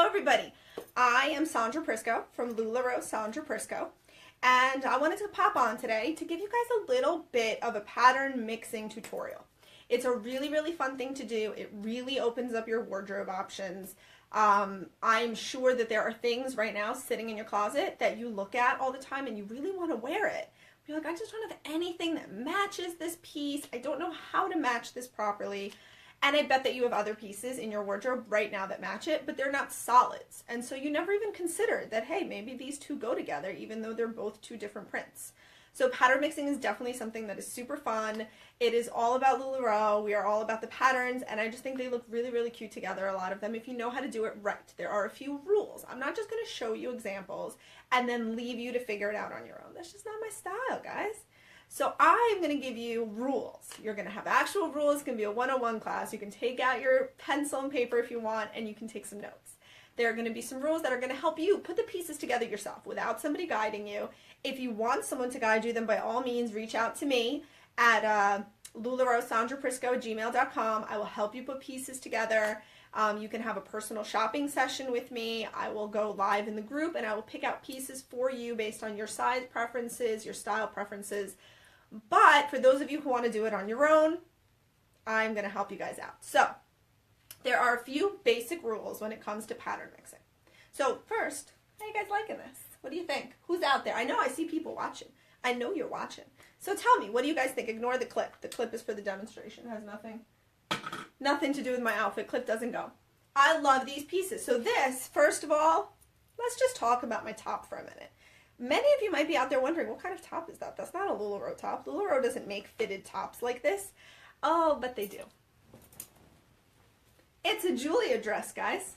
everybody. I am Sandra Prisco from LuLaRoe Sandra Prisco, and I wanted to pop on today to give you guys a little bit of a pattern mixing tutorial. It's a really fun thing to do. It really opens up your wardrobe options. I'm sure that there are things right now sitting in your closet that you look at all the time and you really want to wear it. You're like, I just don't have anything that matches this piece. I don't know how to match this properly. And I bet that you have other pieces in your wardrobe right now that match it, but they're not solids. And so you never even considered that, hey, maybe these two go together, even though they're both two different prints. So pattern mixing is definitely something that is super fun. It is all about LuLaRoe. We are all about the patterns, and I just think they look really cute together, a lot of them, if you know how to do it right. There are a few rules. I'm not just going to show you examples and then leave you to figure it out on your own. That's just not my style, guys. So I'm going to give you rules. You're going to have actual rules. It's going to be a 101 class. You can take out your pencil and paper if you want, and you can take some notes. There are going to be some rules that are going to help you put the pieces together yourself without somebody guiding you. If you want someone to guide you, then by all means reach out to me at LuLaRoeSandraPrisco@gmail.com. I will help you put pieces together. You can have a personal shopping session with me. I will go live in the group and I will pick out pieces for you based on your size preferences, your style preferences. But for those of you who want to do it on your own, I'm going to help you guys out. So there are a few basic rules when it comes to pattern mixing. So first, how are you guys liking this? What do you think? Who's out there? I know I see people watching. I know you're watching. So tell me, what do you guys think? Ignore the clip. The clip is for the demonstration. It has nothing to do with my outfit. Clip doesn't go. I love these pieces. So this, first of all, let's just talk about my top for a minute. Many of you might be out there wondering, what kind of top is that? That's not a LuLaRoe top. LuLaRoe doesn't make fitted tops like this. Oh, but they do. It's a Julia dress, guys.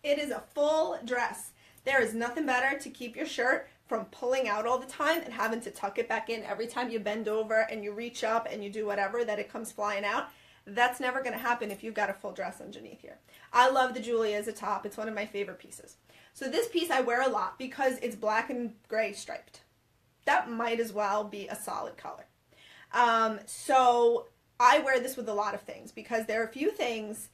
It is a full dress. There is nothing better to keep your shirt from pulling out all the time and having to tuck it back in every time you bend over and you reach up and you do whatever, that it comes flying out. That's never going to happen if you've got a full dress underneath here. I love the Julia as a top. It's one of my favorite pieces. So this piece I wear a lot because it's black and gray striped. That might as well be a solid color. So I wear this with a lot of things because there are a few things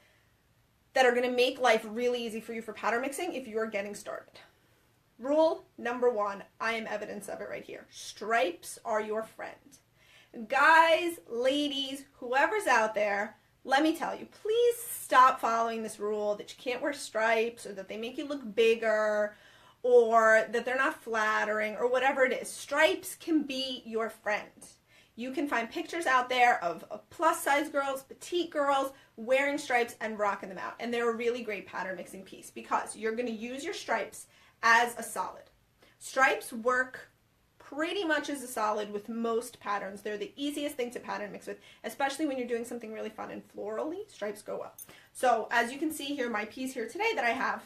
that are going to make life really easy for you for pattern mixing if you are getting started. Rule number 1, I am evidence of it right here. Stripes are your friend. Guys, ladies, whoever's out there, let me tell you, please stop following this rule that you can't wear stripes or that they make you look bigger or that they're not flattering or whatever it is. Stripes can be your friend. You can find pictures out there of plus size girls, petite girls wearing stripes and rocking them out. And they're a really great pattern mixing piece because you're going to use your stripes as a solid. Stripes work pretty much as a solid with most patterns. They're the easiest thing to pattern mix with, especially when you're doing something really fun and florally. Stripes go well. So as you can see here, my piece here today that I have,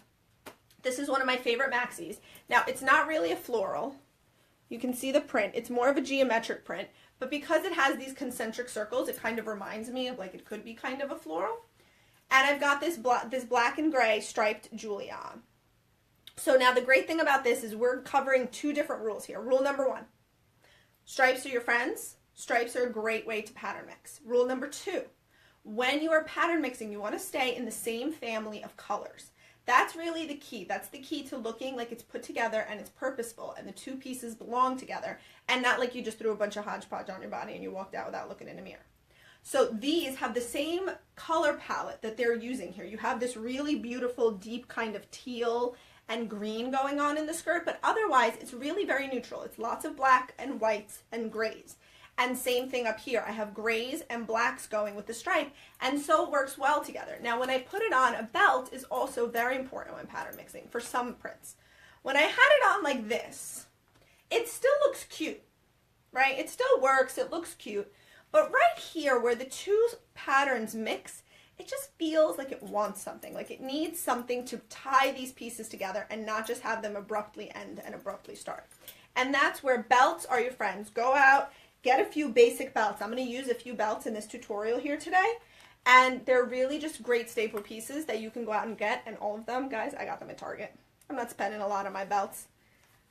this is one of my favorite maxis. Now it's not really a floral. You can see the print. It's more of a geometric print, but because it has these concentric circles, it kind of reminds me of like it could be kind of a floral. And I've got this black and gray striped Julia on. So now the great thing about this is we're covering 2 different rules here. Rule number 1, stripes are your friends. Stripes are a great way to pattern mix. Rule number 2, when you are pattern mixing, you want to stay in the same family of colors. That's really the key. That's the key to looking like it's put together and it's purposeful and the 2 pieces belong together and not like you just threw a bunch of hodgepodge on your body and you walked out without looking in a mirror. So these have the same color palette that they're using here. You have this really beautiful deep kind of teal and green going on in the skirt, but otherwise it's really very neutral. It's lots of black and whites and grays. And same thing up here. I have grays and blacks going with the stripe, and so it works well together. Now when I put it on, a belt is also very important when pattern mixing for some prints. When I had it on like this, it still looks cute, right? It still works, it looks cute. But right here where the 2 patterns mix, it just feels like it wants something, like it needs something to tie these pieces together and not just have them abruptly end and abruptly start. And that's where belts are your friends. Go out, get a few basic belts. I'm going to use a few belts in this tutorial here today. And they're really just great staple pieces that you can go out and get. And all of them, guys, I got them at Target. I'm not spending a lot on my belts.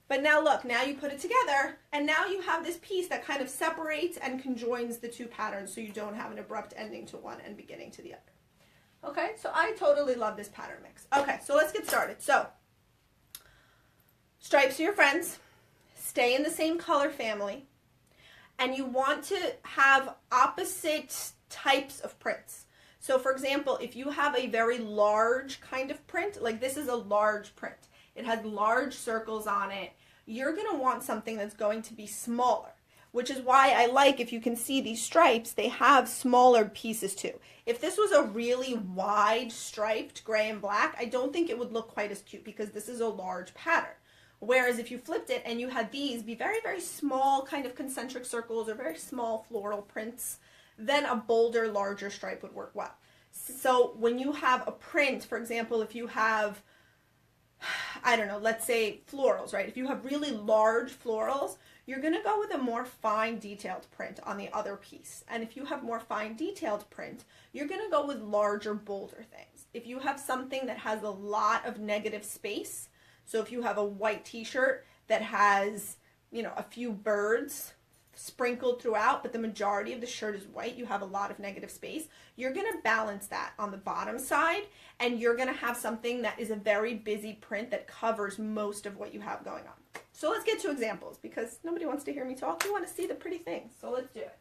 But now look, now you put it together, and now you have this piece that kind of separates and conjoins the 2 patterns so you don't have an abrupt ending to one and beginning to the other. Okay, so I totally love this pattern mix. Okay, so let's get started. So, stripes are your friends. Stay in the same color family. And you want to have opposite types of prints. So for example, if you have a very large kind of print, like this is a large print, it has large circles on it, you're going to want something that's going to be smaller, which is why I like, if you can see these stripes, they have smaller pieces too. If this was a really wide striped gray and black, I don't think it would look quite as cute because this is a large pattern. Whereas if you flipped it and you had these be very, very small kind of concentric circles or very small floral prints, then a bolder, larger stripe would work well. So when you have a print, for example, if you have, I don't know, let's say florals, right? If you have really large florals, you're going to go with a more fine detailed print on the other piece. And if you have more fine detailed print, you're going to go with larger, bolder things. If you have something that has a lot of negative space, so if you have a white t-shirt that has, you know, a few birds sprinkled throughout, but the majority of the shirt is white, you have a lot of negative space, you're going to balance that on the bottom side, and you're going to have something that is a very busy print that covers most of what you have going on. So let's get to examples, because nobody wants to hear me talk. You want to see the pretty things. So let's do it.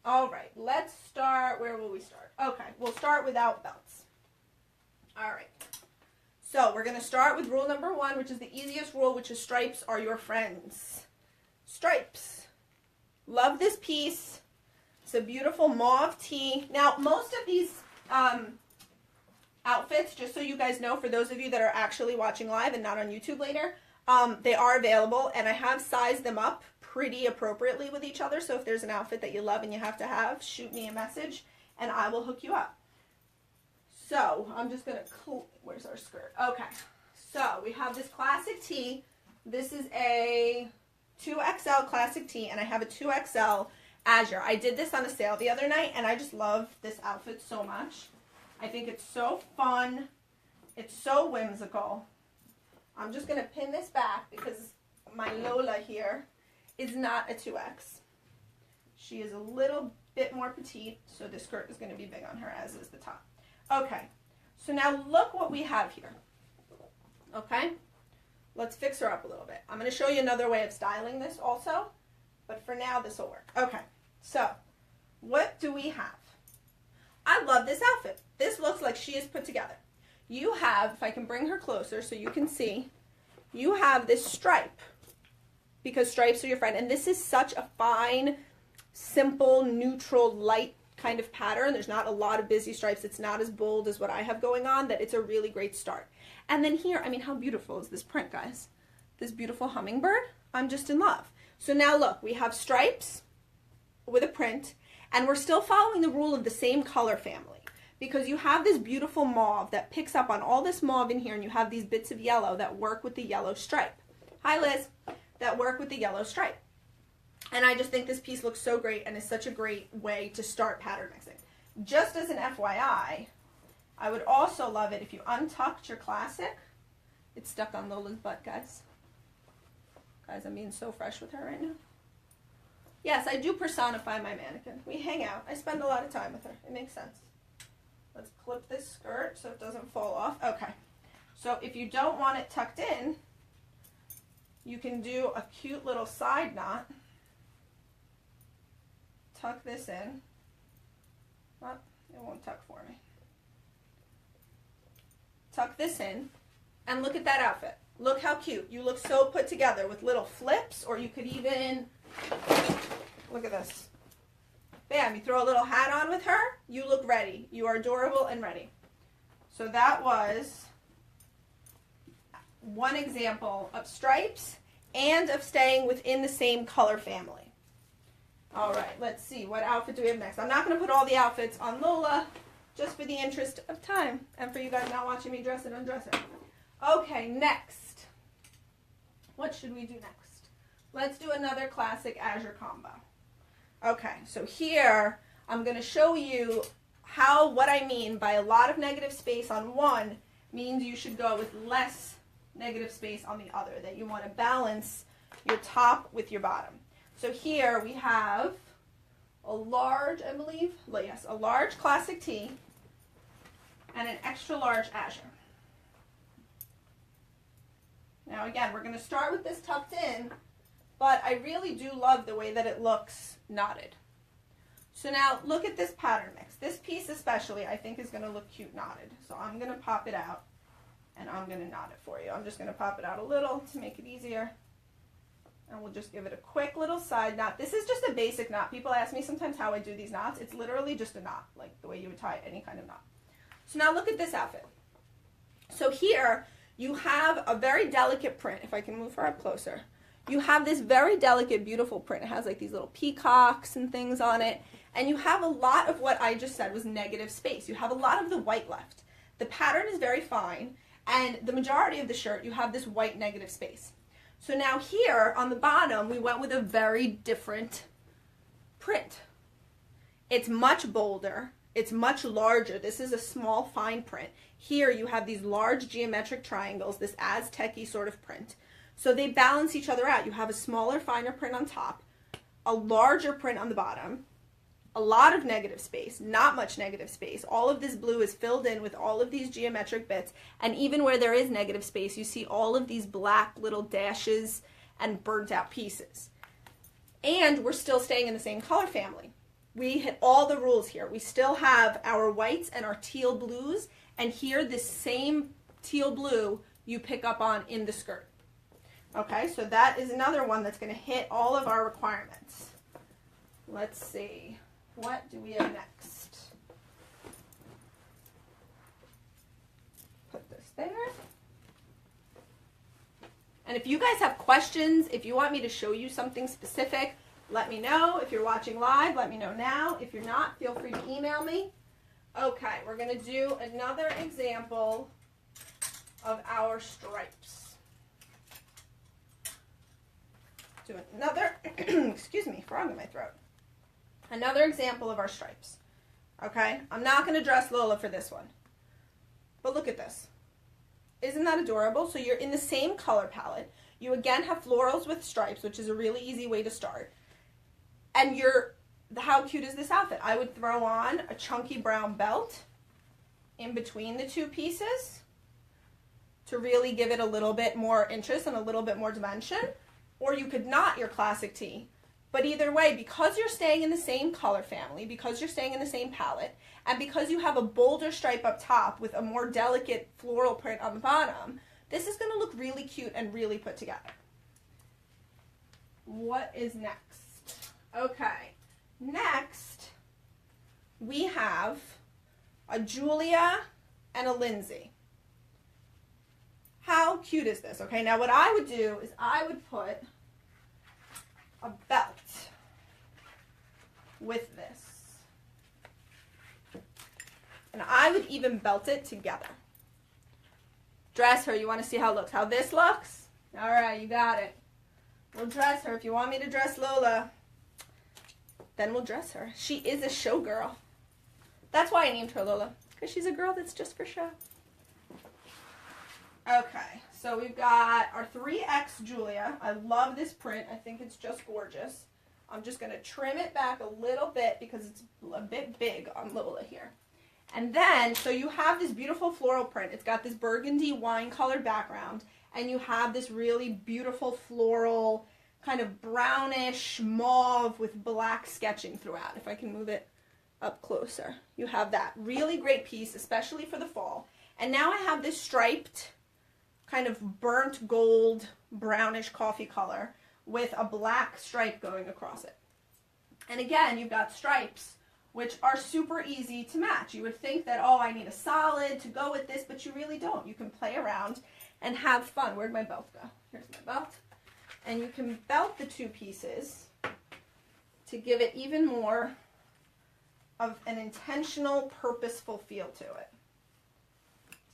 All right, let's start. Where will we start? Okay, we'll start without belts. All right. So we're going to start with rule number 1, which is the easiest rule, which is stripes are your friends. Stripes. Love this piece. It's a beautiful mauve tee. Now, most of these outfits, just so you guys know, for those of you that are actually watching live and not on YouTube later, they are available, and I have sized them up pretty appropriately with each other. So if there's an outfit that you love and you have to have, shoot me a message, and I will hook you up. So I'm just going to, where's our skirt? Okay, so we have this classic tee. This is a 2XL classic tee, and I have a 2XL azure. I did this on a sale the other night, and I just love this outfit so much. I think it's so fun. It's so whimsical. I'm just going to pin this back because my Lola here is not a 2X. She is a little bit more petite, so the skirt is going to be big on her, as is the top. Okay, so now look what we have here. Okay, let's fix her up a little bit. I'm going to show you another way of styling this also, but for now this will work. Okay, so what do we have? I love this outfit. This looks like she is put together. You have, if I can bring her closer so you can see, you have this stripe, because stripes are your friend, and this is such a fine, simple, neutral, light kind of pattern. There's not a lot of busy stripes. It's not as bold as what I have going on, that it's a really great start. And then here, I mean, how beautiful is this print, guys? This beautiful hummingbird. I'm just in love. So now look, we have stripes with a print, and we're still following the rule of the same color family, because you have this beautiful mauve that picks up on all this mauve in here, and you have these bits of yellow that work with the yellow stripe. Hi, Liz. That work with the yellow stripe. And I just think this piece looks so great and is such a great way to start pattern mixing. Just as an FYI, I would also love it if you untucked your classic. It's stuck on Lola's butt, guys. Guys, I'm being so fresh with her right now. Yes, I do personify my mannequin. We hang out. I spend a lot of time with her. It makes sense. Let's clip this skirt so it doesn't fall off. Okay. So if you don't want it tucked in, you can do a cute little side knot. Tuck this in. Oh, it won't tuck for me. Tuck this in, and look at that outfit. Look how cute. You look so put together with little flips, or you could even, look at this. Bam, you throw a little hat on with her, you look ready. You are adorable and ready. So that was one example of stripes and of staying within the same color family. All right, let's see. What outfit do we have next? I'm not going to put all the outfits on Lola, just for the interest of time, and for you guys not watching me dress and undress her. Okay, next. What should we do next? Let's do another classic azure combo. Okay, so here I'm going to show you what I mean by a lot of negative space on one means you should go with less negative space on the other, that you want to balance your top with your bottom. So here we have a large, I believe, yes, a large classic tee. and an extra large azure. Now again, we're going to start with this tucked in, but I really do love the way that it looks knotted. So now look at this pattern mix. This piece especially I think is going to look cute knotted. So I'm going to pop it out and I'm going to knot it for you. I'm just going to pop it out a little to make it easier. And we'll just give it a quick little side knot. This is just a basic knot. People ask me sometimes how I do these knots. It's literally just a knot, like the way you would tie any kind of knot. So now look at this outfit. So here you have a very delicate print. If I can move her up closer. You have this very delicate, beautiful print. It has like these little peacocks and things on it. And you have a lot of what I just said was negative space. You have a lot of the white left. The pattern is very fine. And the majority of the shirt, you have this white negative space. So now here on the bottom, we went with a very different print. It's much bolder. It's much larger. This is a small fine print. Here you have these large geometric triangles, this Aztec-y sort of print. So they balance each other out. You have a smaller, finer print on top, a larger print on the bottom, a lot of negative space, not much negative space. All of this blue is filled in with all of these geometric bits, and even where there is negative space, you see all of these black little dashes and burnt out pieces. And we're still staying in the same color family. We hit all the rules here. We still have our whites and our teal blues, and here this same teal blue you pick up on in the skirt. Okay, so that is another one that's going to hit all of our requirements. Let's see. What do we have next? Put this there. And if you guys have questions, if you want me to show you something specific, let me know. If you're watching live, let me know now. If you're not, feel free to email me. Okay, we're going to do another example of our stripes. Do another, excuse me, frog in my throat. Another example of our stripes. Okay, I'm not going to dress Lola for this one. But look at this. Isn't that adorable? So you're in the same color palette. You again have florals with stripes, which is a really easy way to start. And how cute is this outfit? I would throw on a chunky brown belt in between the two pieces to really give it a little bit more interest and a little bit more dimension. Or you could knot your classic tee. But either way, because you're staying in the same color family, because you're staying in the same palette, and because you have a bolder stripe up top with a more delicate floral print on the bottom, this is going to look really cute and really put together. What is next? Okay, next we have a Julia and a Lindsay. How cute is this? Okay, now what I would do is I would put a belt with this. And I would even belt it together. Dress her. You want to see how it looks? How this looks? All right, you got it. We'll dress her. If you want me to dress Lola, then we'll dress her. She is a show girl. That's why I named her Lola, because she's a girl that's just for show. Okay, so we've got our 3X Julia. I love this print. I think it's just gorgeous. I'm just going to trim it back a little bit because it's a bit big on Lola here. And then, so you have this beautiful floral print. It's got this burgundy wine colored background, and you have this really beautiful floral, kind of brownish mauve with black sketching throughout. If I can move it up closer. You have that really great piece, especially for the fall. And now I have this striped kind of burnt gold brownish coffee color with a black stripe going across it. And again, you've got stripes which are super easy to match. You would think that, oh, I need a solid to go with this, but you really don't. You can play around and have fun. Where'd my belt go? Here's my belt. And you can belt the two pieces to give it even more of an intentional, purposeful feel to it.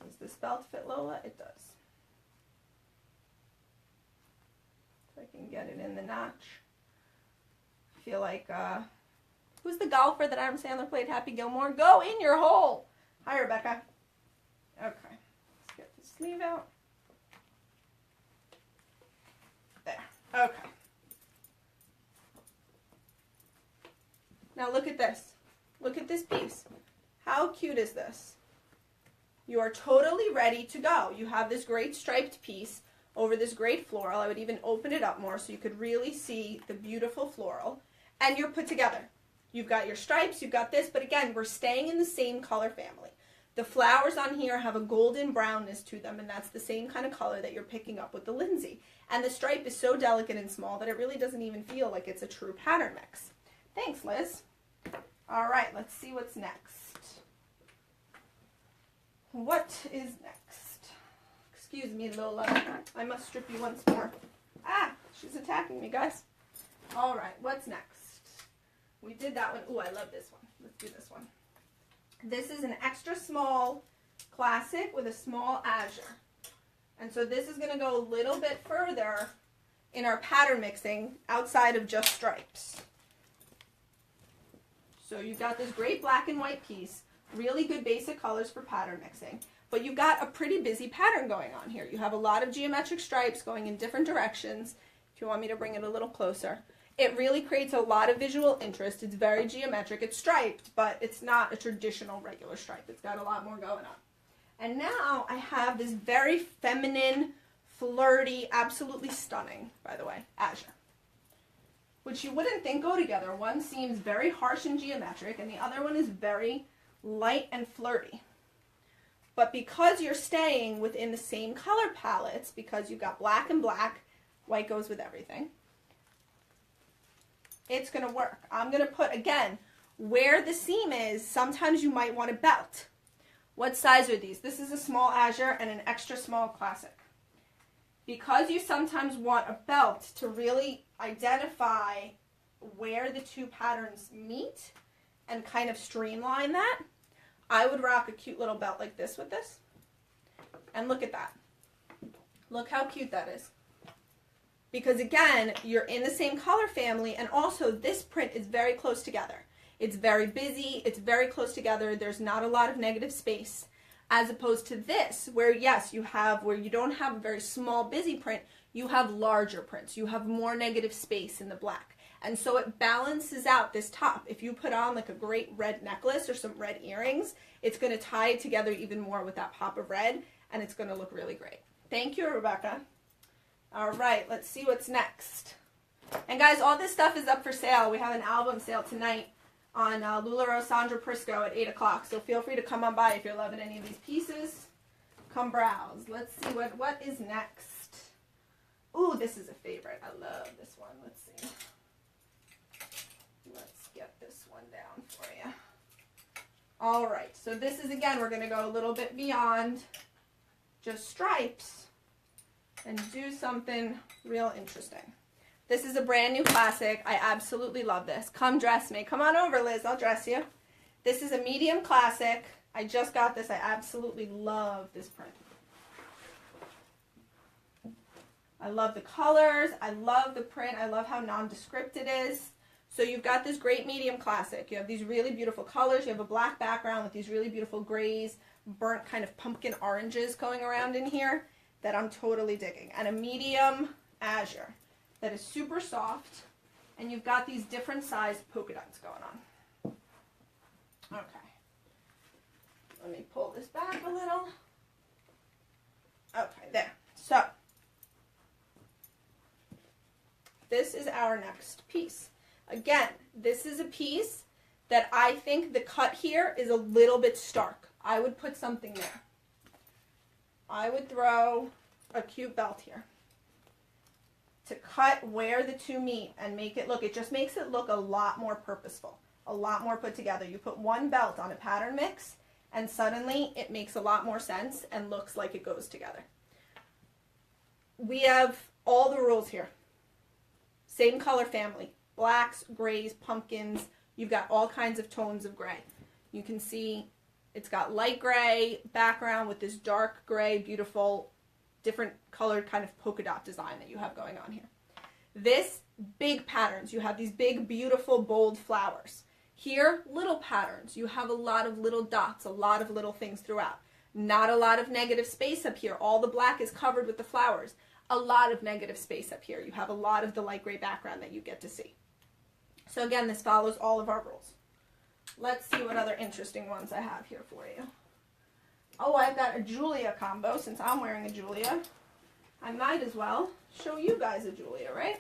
Does this belt fit Lola? It does. If I can get it in the notch. I feel like, who's the golfer that Adam Sandler played, Happy Gilmore? Go in your hole! Hi, Rebecca. Okay, let's get the sleeve out. There, okay. Now look at this. Look at this piece. How cute is this? you are totally ready to go. You have this great striped piece over this great floral. I would even open it up more so you could really see the beautiful floral. And you're put together. You've got your stripes, you've got this, but again, we're staying in the same color family. The flowers on here have a golden brownness to them, and that's the same kind of color that you're picking up with the Lindsay. And the stripe is so delicate and small that it really doesn't even feel like it's a true pattern mix. Thanks, Liz. All right, let's see what's next. What is next? Excuse me, Lola. I must strip you once more. Ah, she's attacking me, guys. All right, what's next? We did that one. Ooh, I love this one. Let's do this one. This is an extra small classic with a small azure. And so this is going to go a little bit further in our pattern mixing outside of just stripes. So you've got this great black and white piece, really good basic colors for pattern mixing, but you've got a pretty busy pattern going on here. You have a lot of geometric stripes going in different directions. If you want me to bring it a little closer. It really creates a lot of visual interest. It's very geometric. It's striped, but it's not a traditional regular stripe. It's got a lot more going on. And now I have this very feminine, flirty, absolutely stunning, by the way, azure, which you wouldn't think go together. One seems very harsh and geometric, and the other one is very light and flirty. But because you're staying within the same color palettes, because you've got black and black, white goes with everything, it's going to work. I'm going to put, again, where the seam is, sometimes you might want a belt. What size are these? This is a small azure and an extra small classic. Because you sometimes want a belt to really identify where the two patterns meet and kind of streamline that, I would rock a cute little belt like this with this. And look at that. Look how cute that is. Because again, you're in the same color family, and also this print is very close together. It's very busy, it's very close together, there's not a lot of negative space, as opposed to this, where yes, where you don't have a very small busy print, you have larger prints, you have more negative space in the black. And so it balances out this top. If you put on like a great red necklace or some red earrings, it's going to tie it together even more with that pop of red, and it's going to look really great. Thank you, Rebecca. All right, let's see what's next. And guys, all this stuff is up for sale. We have an album sale tonight on LuLaRoe Sandra Prisco at 8 o'clock. So feel free to come on by if you're loving any of these pieces. Come browse. Let's see what is next. Ooh, this is a favorite. I love this one. Let's see. Let's get this one down for you. All right, so this is, again, we're going to go a little bit beyond just stripes and do something real interesting. This is a brand new classic. I absolutely love this. Come dress me. Come on over, Liz. I'll dress you. This is a medium classic. I just got this. I absolutely love this print. I love the colors. I love the print. I love how nondescript it is. So you've got this great medium classic. You have these really beautiful colors. You have a black background with these really beautiful grays, burnt kind of pumpkin oranges going around in here that I'm totally digging. And a medium azure that is super soft. And you've got these different sized polka dots going on. Okay. Let me pull this back a little. Okay, there. So, this is our next piece. Again, this is a piece that I think the cut here is a little bit stark. I would put something there. I would throw a cute belt here to cut where the two meet and make it look, it just makes it look a lot more purposeful, a lot more put together. You put one belt on a pattern mix and suddenly it makes a lot more sense and looks like it goes together. We have all the rules here. Same color family, blacks, grays, pumpkins. You've got all kinds of tones of gray. You can see it's got light gray background with this dark gray, beautiful, different colored kind of polka dot design that you have going on here. This, big patterns. You have these big, beautiful, bold flowers. Here, little patterns. You have a lot of little dots, a lot of little things throughout. Not a lot of negative space up here. All the black is covered with the flowers. A lot of negative space up here. You have a lot of the light gray background that you get to see. So again, this follows all of our rules. Let's see what other interesting ones I have here for you. Oh, I've got a Julia combo. Since I'm wearing a Julia, I might as well show you guys a Julia, right?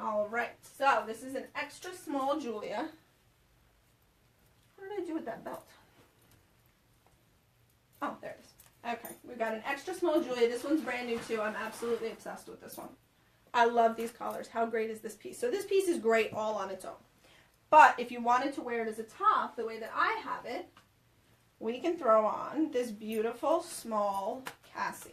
All right, so this is an extra small Julia. What did I do with that belt? Oh, there it is. Okay, we got an extra small Julia. This one's brand new too. I'm absolutely obsessed with this one. I love these colors. How great is this piece? So this piece is great all on its own. But if you wanted to wear it as a top, the way that I have it, we can throw on this beautiful small Cassie.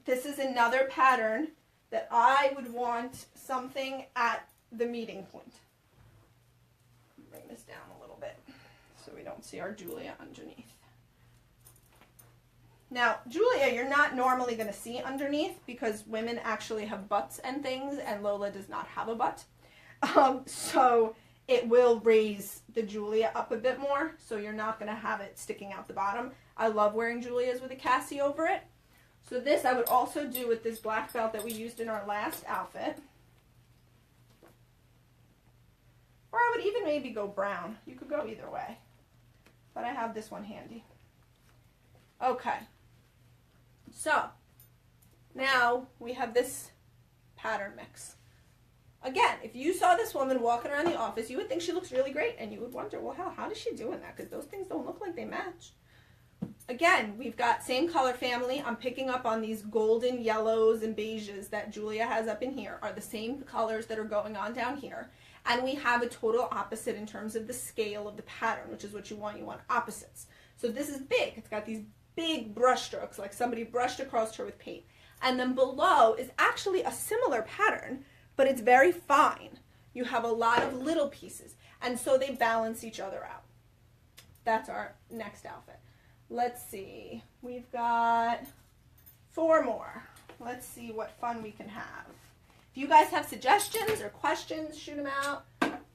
This is another pattern that I would want something at the meeting point. Bring this down a little bit so we don't see our Julia underneath. Now, Julia, you're not normally going to see underneath because women actually have butts and things, and Lola does not have a butt. So it will raise the Julia up a bit more, so you're not going to have it sticking out the bottom. I love wearing Julias with a Cassie over it. So this I would also do with this black belt that we used in our last outfit. Or I would even maybe go brown. You could go either way. But I have this one handy. Okay. So, now we have this pattern mix. Again, if you saw this woman walking around the office, you would think she looks really great, and you would wonder, well, how does she doing that? Because those things don't look like they match. Again, we've got same color family. I'm picking up on these golden yellows and beiges that Julia has up in here are the same colors that are going on down here. And we have a total opposite in terms of the scale of the pattern, which is what you want. You want opposites. So this is big. It's got these big brush strokes, like somebody brushed across her with paint. And then below is actually a similar pattern, but it's very fine. You have a lot of little pieces, and so they balance each other out. That's our next outfit. Let's see. We've got 4 more. Let's see what fun we can have. If you guys have suggestions or questions, shoot them out.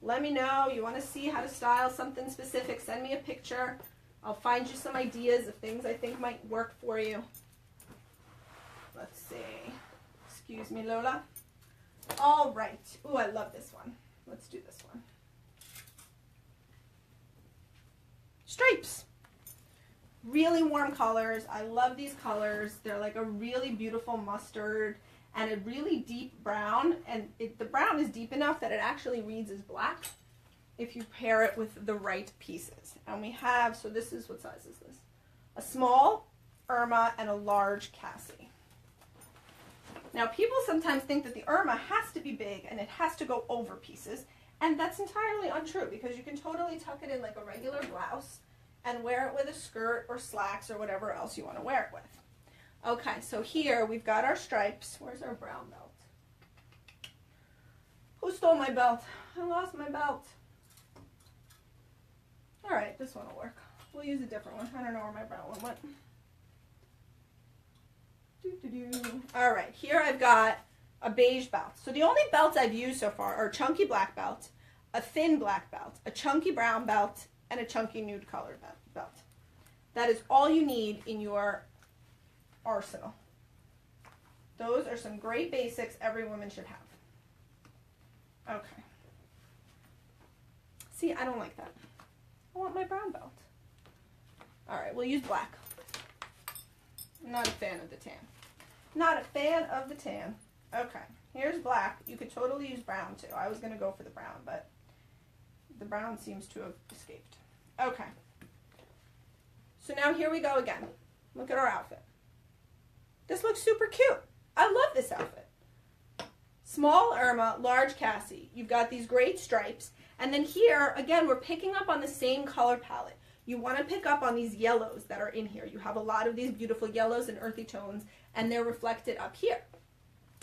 Let me know. You want to see how to style something specific, send me a picture. I'll find you some ideas of things I think might work for you. Let's see. Excuse me, Lola. All right. Ooh, I love this one. Let's do this one. Stripes. Really warm colors. I love these colors. They're like a really beautiful mustard and a really deep brown. And the brown is deep enough that it actually reads as black if you pair it with the right pieces. And we have, so this is, what size is this? A small Irma and a large Cassie. Now people sometimes think that the Irma has to be big and it has to go over pieces. And that's entirely untrue because you can totally tuck it in like a regular blouse and wear it with a skirt or slacks or whatever else you want to wear it with. Okay, so here we've got our stripes. Where's our brown belt? Who stole my belt? I lost my belt. All right, this one will work. We'll use a different one. I don't know where my brown one went. All right, here I've got a beige belt. So the only belts I've used so far are a chunky black belt, a thin black belt, a chunky brown belt, and a chunky nude colored belt. That is all you need in your arsenal. Those are some great basics every woman should have. Okay. See, I don't like that. I want my brown belt. All right, we'll use black. I'm not a fan of the tan. Not a fan of the tan. Okay, here's black. You could totally use brown too. I was going to go for the brown, but the brown seems to have escaped. Okay. So now here we go again. Look at our outfit. This looks super cute. I love this outfit. Small Irma, large Cassie. You've got these great stripes. And then here, again, we're picking up on the same color palette. You want to pick up on these yellows that are in here. You have a lot of these beautiful yellows and earthy tones, and they're reflected up here.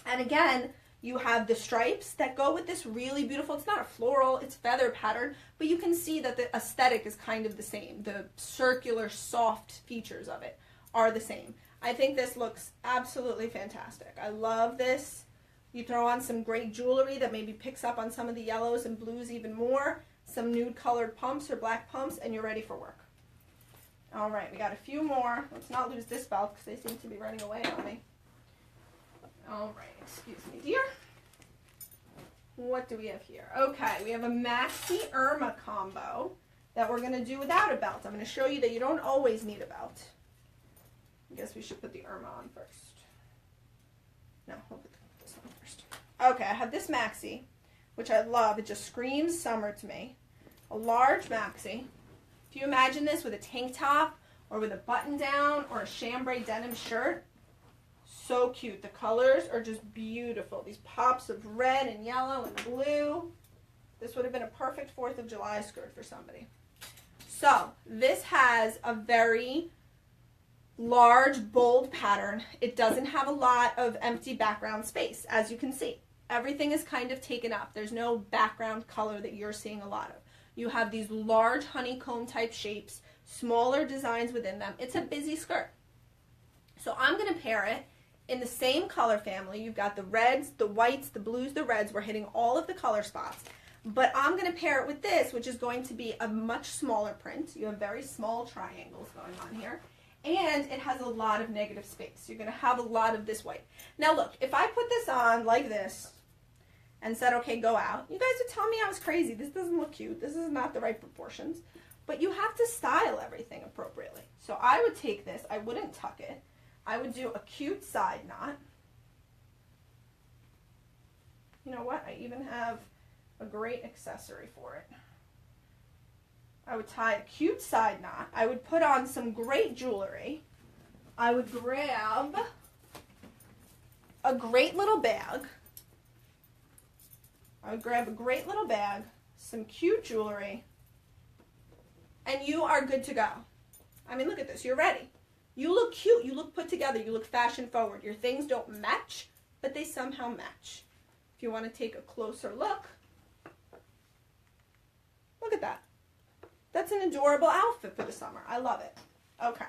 And again, you have the stripes that go with this really beautiful, it's not a floral, it's feather pattern, but you can see that the aesthetic is kind of the same. The circular, soft features of it are the same. I think this looks absolutely fantastic. I love this. You throw on some great jewelry that maybe picks up on some of the yellows and blues even more, some nude colored pumps or black pumps, and you're ready for work. All right, we got a few more. Let's not lose this belt because they seem to be running away on me. All right, excuse me, dear. What do we have here? Okay, we have a Maxi Irma combo that we're going to do without a belt. I'm going to show you that you don't always need a belt. I guess we should put the Irma on first. No, we'll put this one first. Okay, I have this Maxi, which I love. It just screams summer to me. A large Maxi. If you imagine this with a tank top or with a button down or a chambray denim shirt, so cute. The colors are just beautiful. These pops of red and yellow and blue. This would have been a perfect 4th of July skirt for somebody. So this has a very large, bold pattern. It doesn't have a lot of empty background space, as you can see. Everything is kind of taken up. There's no background color that you're seeing a lot of. You have these large honeycomb type shapes, smaller designs within them. It's a busy skirt. So I'm going to pair it in the same color family. You've got the reds, the whites, the blues, the reds. We're hitting all of the color spots. But I'm going to pair it with this, which is going to be a much smaller print. You have very small triangles going on here. And it has a lot of negative space. You're going to have a lot of this white. Now look, if I put this on like this and said, okay, go out, you guys would tell me I was crazy. This doesn't look cute. This is not the right proportions. But you have to style everything appropriately. So I would take this. I wouldn't tuck it. I would do a cute side knot. You know what? I even have a great accessory for it. I would tie a cute side knot. I would put on some great jewelry. I would grab a great little bag. Some cute jewelry, and you are good to go. I mean, look at this. You're ready. You look cute. You look put together. You look fashion forward. Your things don't match, but they somehow match. If you want to take a closer look, look at that. That's an adorable outfit for the summer. I love it. Okay.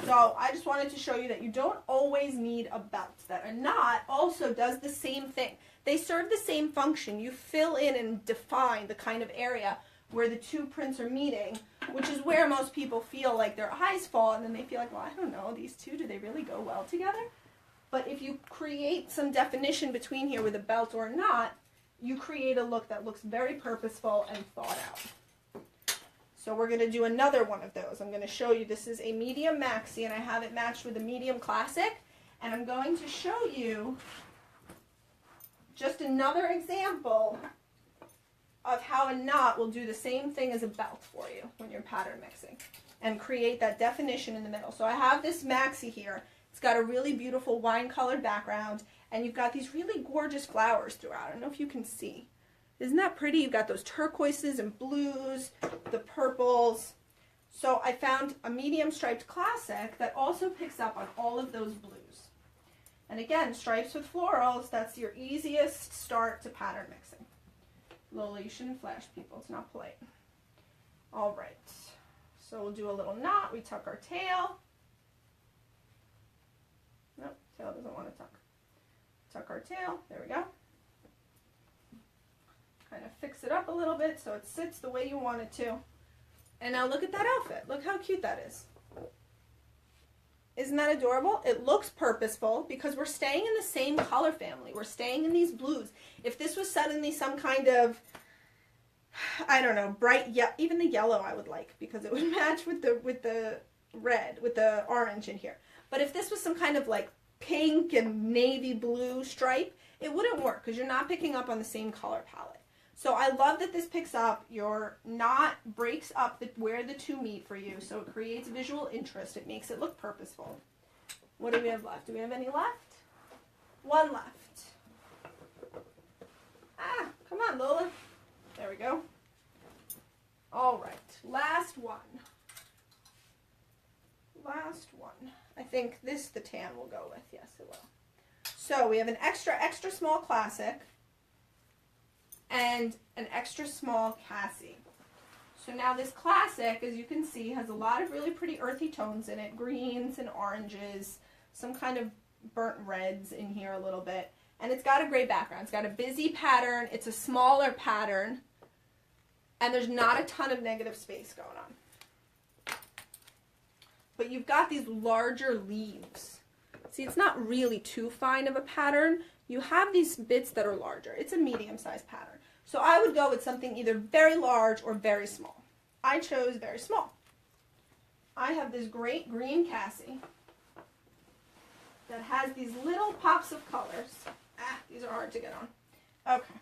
So I just wanted to show you that you don't always need a belt. That a knot also does the same thing. They serve the same function. You fill in and define the kind of area where the two prints are meeting, which is where most people feel like their eyes fall, and then they feel like, well, I don't know, these two, do they really go well together? But if you create some definition between here with a belt or a knot, you create a look that looks very purposeful and thought out. So we're going to do another one of those. I'm going to show you, this is a medium maxi, and I have it matched with a medium classic. And I'm going to show you just another example of how a knot will do the same thing as a belt for you when you're pattern mixing and create that definition in the middle. So I have this maxi here. It's got a really beautiful wine-colored background, and you've got these really gorgeous flowers throughout. I don't know if you can see. Isn't that pretty? You've got those turquoises and blues, the purples. So I found a medium striped classic that also picks up on all of those blues. And again, stripes with florals, that's your easiest start to pattern mixing. Lola, you shouldn't flash people. It's not polite. All right. So we'll do a little knot. We tuck our tail. Nope, tail doesn't want to tuck. Tuck our tail. There we go. Kind of fix it up a little bit so it sits the way you want it to. And now look at that outfit. Look how cute that is. Isn't that adorable? It looks purposeful because we're staying in the same color family. We're staying in these blues. If this was suddenly some kind of, I don't know, bright, even the yellow I would like because it would match with the red, with the orange in here. But if this was some kind of like pink and navy blue stripe, it wouldn't work because you're not picking up on the same color palette. So I love that this picks up. Your knot breaks up where the two meet for you, so it creates visual interest. It makes it look purposeful. What do we have left? Do we have any left? One left. Ah, come on, Lola. There we go. All right, last one. Last one. I think this, the tan, will go with. Yes, it will. So we have an extra, extra small classic and an extra small Cassie. So now this classic, as you can see, has a lot of really pretty earthy tones in it. Greens and oranges, some kind of burnt reds in here a little bit. And it's got a gray background. It's got a busy pattern. It's a smaller pattern. And there's not a ton of negative space going on. But you've got these larger leaves. See, it's not really too fine of a pattern. you have these bits that are larger. It's a medium-sized pattern. So I would go with something either very large or very small. I chose very small. I have this great green Cassie that has these little pops of colors. These are hard to get on. Okay.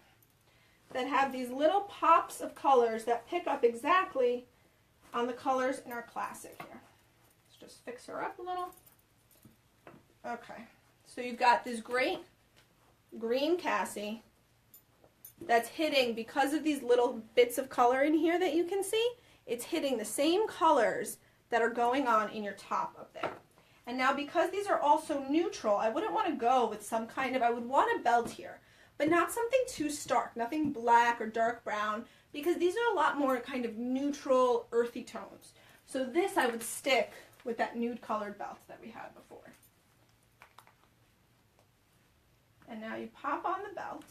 That have these little pops of colors that pick up exactly on the colors in our classic here. Let's just fix her up a little. Okay. So you've got this great green Cassie that's hitting, because of these little bits of color in here that you can see, it's hitting the same colors that are going on in your top up there. And now because these are also neutral, I wouldn't want to go with some kind of, I would want a belt here, but not something too stark, nothing black or dark brown, because these are a lot more kind of neutral, earthy tones. So this I would stick with that nude colored belt that we had before. And now you pop on the belt,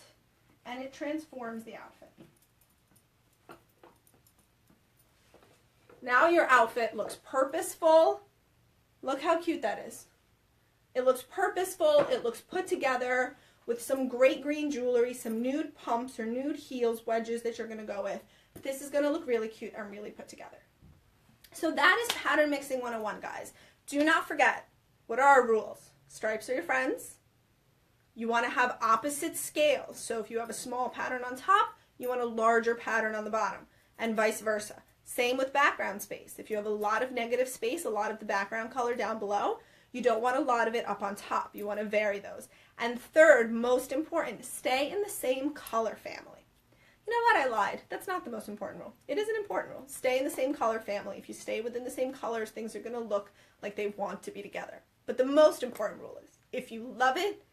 and it transforms the outfit. Now your outfit looks purposeful. Look how cute that is. It looks purposeful, it looks put together with some great green jewelry, some nude pumps or nude heels, wedges that you're going to go with. This is going to look really cute and really put together. So that is pattern mixing 101, guys. Do not forget, what are our rules? Stripes are your friends. You want to have opposite scales. So if you have a small pattern on top, you want a larger pattern on the bottom, and vice versa. Same with background space. If you have a lot of negative space, a lot of the background color down below, you don't want a lot of it up on top. You want to vary those. And third, most important, stay in the same color family. You know what? I lied. That's not the most important rule. It is an important rule. Stay in the same color family. If you stay within the same colors, things are going to look like they want to be together. But the most important rule is, if you love it,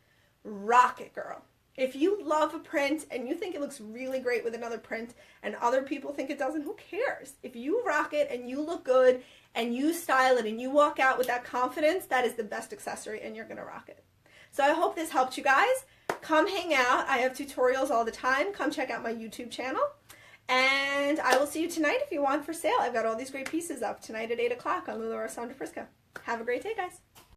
rock it, girl. If you love a print and you think it looks really great with another print and other people think it doesn't, who cares? If you rock it and you look good and you style it and you walk out with that confidence, that is the best accessory and you're going to rock it. So I hope this helped you guys. Come hang out. I have tutorials all the time. Come check out my YouTube channel. And I will see you tonight if you want for sale. I've got all these great pieces up tonight at 8 o'clock on Lulu Rossandra Frisco. Have a great day, guys.